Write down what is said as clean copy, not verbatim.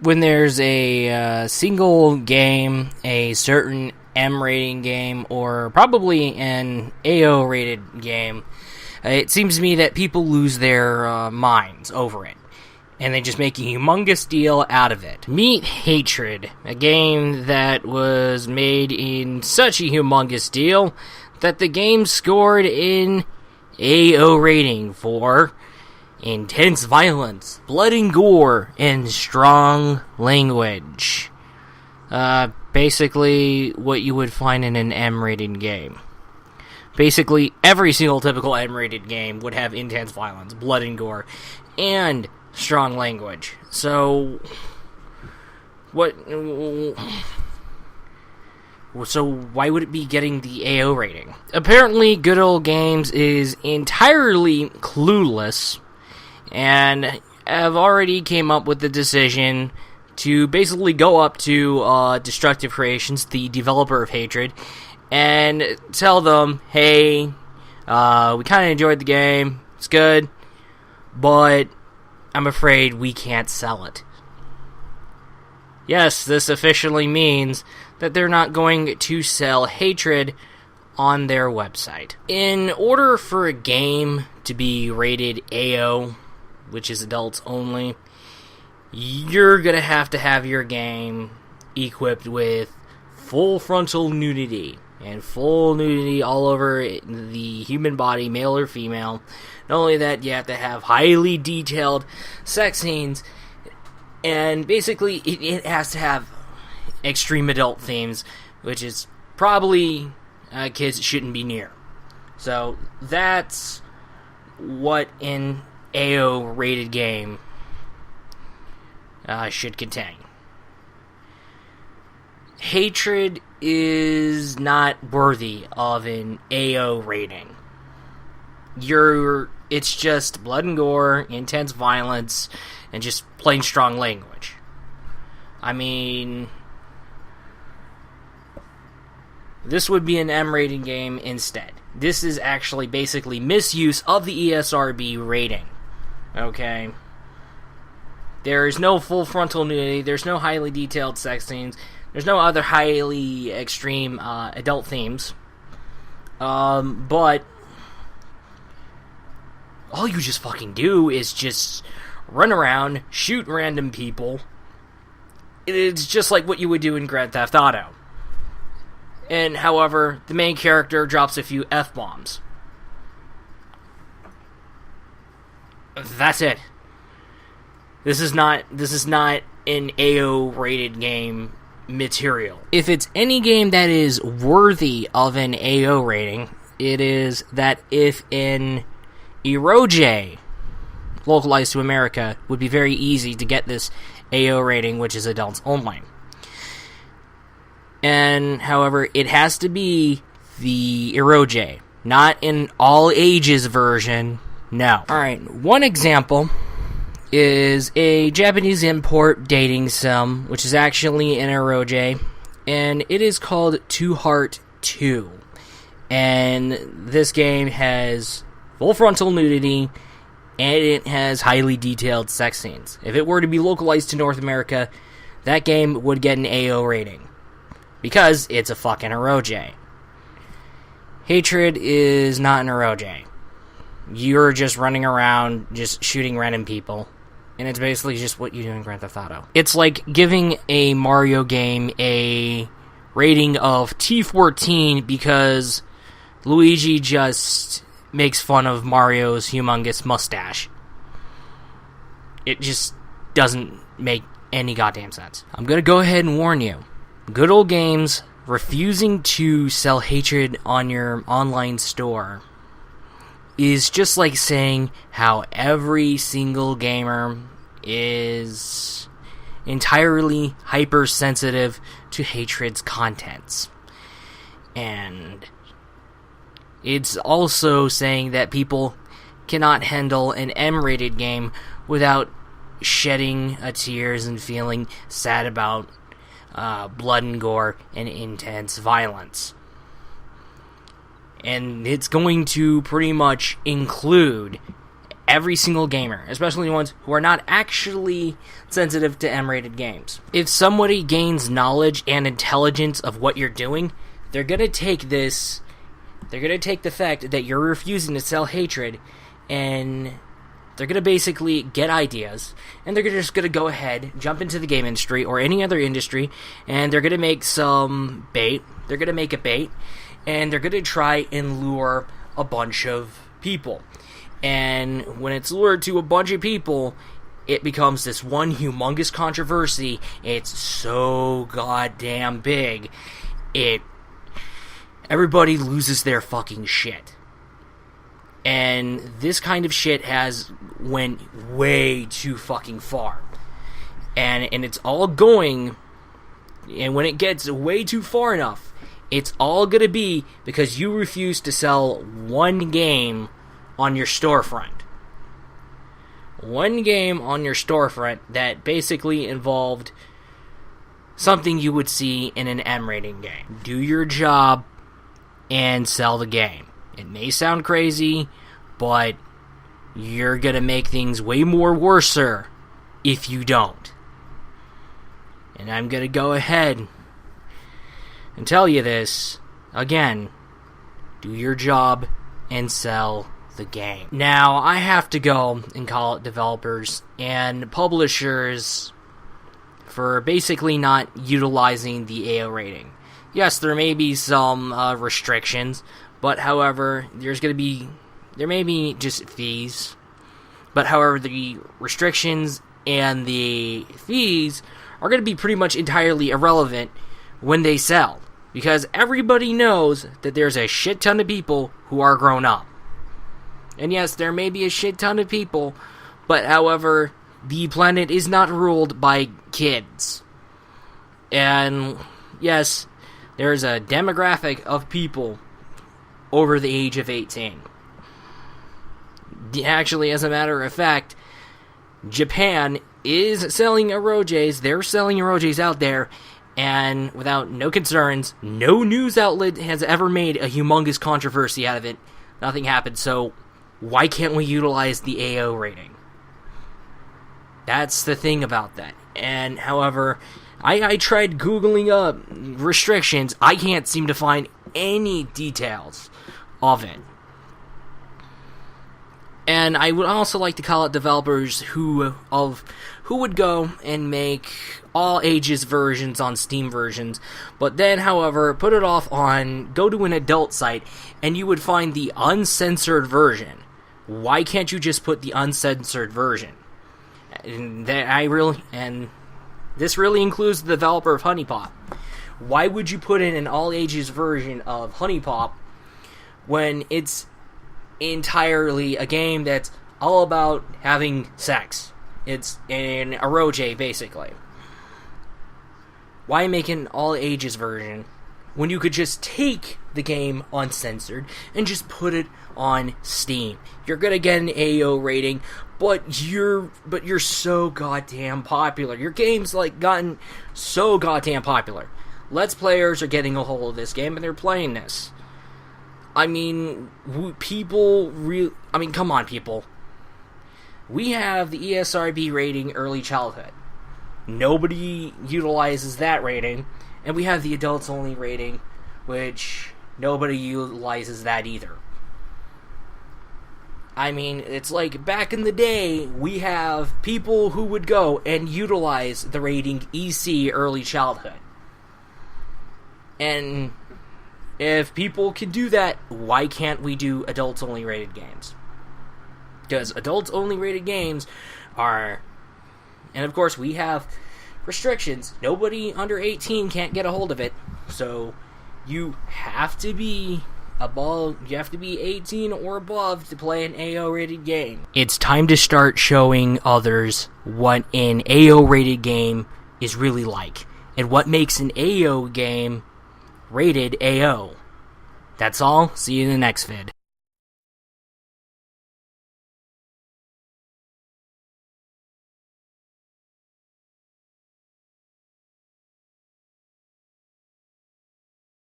when there's a single game, a certain M rating game, or probably an AO rated game, it seems to me that people lose their minds over it, and they just make a humongous deal out of it. Meet Hatred, a game that was made in such a humongous deal that the game scored an AO rating for intense violence, blood and gore, and strong language. Basically what you would find in an M-rated game. Basically, every single typical M-rated game would have intense violence, blood and gore, and strong language. So, So why would it be getting the AO rating? Apparently, Good Old Games is entirely clueless, and have already came up with the decision to basically go up to Destructive Creations, the developer of Hatred, and tell them, hey, we kind of enjoyed the game, it's good, but I'm afraid we can't sell it. Yes, this officially means that they're not going to sell Hatred on their website. In order for a game to be rated AO, which is adults only, you're gonna have to have your game equipped with full frontal nudity, and full nudity all over the human body, male or female. Not only that, you have to have highly detailed sex scenes, and basically it has to have extreme adult themes, which is probably kids shouldn't be near. So that's what an AO rated game should contain. Hatred is not worthy of an AO rating. It's just blood and gore, intense violence, and just plain strong language. I mean, this would be an M rating game instead. This is actually basically misuse of the ESRB rating. Okay? There is no full frontal nudity, there's no highly detailed sex scenes, there's no other highly extreme adult themes. But all you just fucking do is just run around, shoot random people. It's just like what you would do in Grand Theft Auto. And, however, the main character drops a few F-bombs. That's it. This is not an AO-rated game material. If it's any game that is worthy of an AO rating, it is that if an Eroge localized to America would be very easy to get this AO rating, which is adults only. And, however, it has to be the Eroge, not an all ages version. No. Alright, one example is a Japanese import dating sim, which is actually an Eroge, and it is called Two Heart 2. And this game has full frontal nudity, and it has highly detailed sex scenes. If it were to be localized to North America, that game would get an AO rating, because it's a fucking Eroge. Hatred is not an Eroge. You're just running around, just shooting random people. And it's basically just what you do in Grand Theft Auto. It's like giving a Mario game a rating of T14 because Luigi just makes fun of Mario's humongous mustache. It just doesn't make any goddamn sense. I'm gonna go ahead and warn you. Good Old Games refusing to sell Hatred on your online store is just like saying how every single gamer is entirely hypersensitive to Hatred's contents. And it's also saying that people cannot handle an M-rated game without shedding tears and feeling sad about blood and gore and intense violence. And it's going to pretty much include every single gamer, especially ones who are not actually sensitive to M-rated games. If somebody gains knowledge and intelligence of what you're doing, they're going to take this, they're going to take the fact that you're refusing to sell hatred, and they're going to basically get ideas, and they're just going to go ahead, jump into the game industry or any other industry, and they're going to make some bait. They're going to make a bait, and they're going to try and lure a bunch of people. And when it's lured to a bunch of people, it becomes this one humongous controversy. It's so goddamn big. Everybody loses their fucking shit. And this kind of shit went way too fucking far. And it's all going, and when it gets way too far enough, it's all gonna be because you refuse to sell one game on your storefront. One game on your storefront that basically involved something you would see in an M rating game. Do your job and sell the game. It may sound crazy, but you're gonna make things way more worser if you don't. And I'm gonna go ahead and tell you this again. Do your job and sell the game. Now, I have to go and call it developers and publishers for basically not utilizing the AO rating. Yes, there may be some restrictions, but however, there may be just fees. But however, the restrictions and the fees are going to be pretty much entirely irrelevant when they sell. Because everybody knows that there's a shit ton of people who are grown up. And yes, there may be a shit ton of people, but however, the planet is not ruled by kids. And yes, there's a demographic of people over the age of 18. Actually, as a matter of fact, Japan is selling eroges. They're selling eroges out there, and without no concerns, no news outlet has ever made a humongous controversy out of it. Nothing happened, so why can't we utilize the AO rating? That's the thing about that. And however, I tried Googling up restrictions. I can't seem to find any details of it. And I would also like to call out developers who would go and make all ages versions on Steam versions, but then, however, put it off go to an adult site, and you would find the uncensored version. Why can't you just put the uncensored version? And this really includes the developer of Honey Pop. Why would you put in an all ages version of Honey Pop when it's entirely a game that's all about having sex? It's an eroge, basically. Why make an all ages version when you could just take the game uncensored and just put it on Steam? You're gonna get an AO rating, but you're so goddamn popular. Your game's gotten so goddamn popular. Let's Players are getting a hold of this game and they're playing this. I mean, come on, people. We have the ESRB rating early childhood. Nobody utilizes that rating. And we have the adults only rating, which nobody utilizes that either. I mean, it's like back in the day, we have people who would go and utilize the rating EC early childhood. And if people can do that, why can't we do adults only rated games? Because adults only rated games are, and of course we have restrictions. Nobody under 18 can't get a hold of it. So you have to be 18 or above to play an AO rated game. It's time to start showing others what an AO rated game is really like, and what makes an AO game rated AO. That's all. See you in the next vid.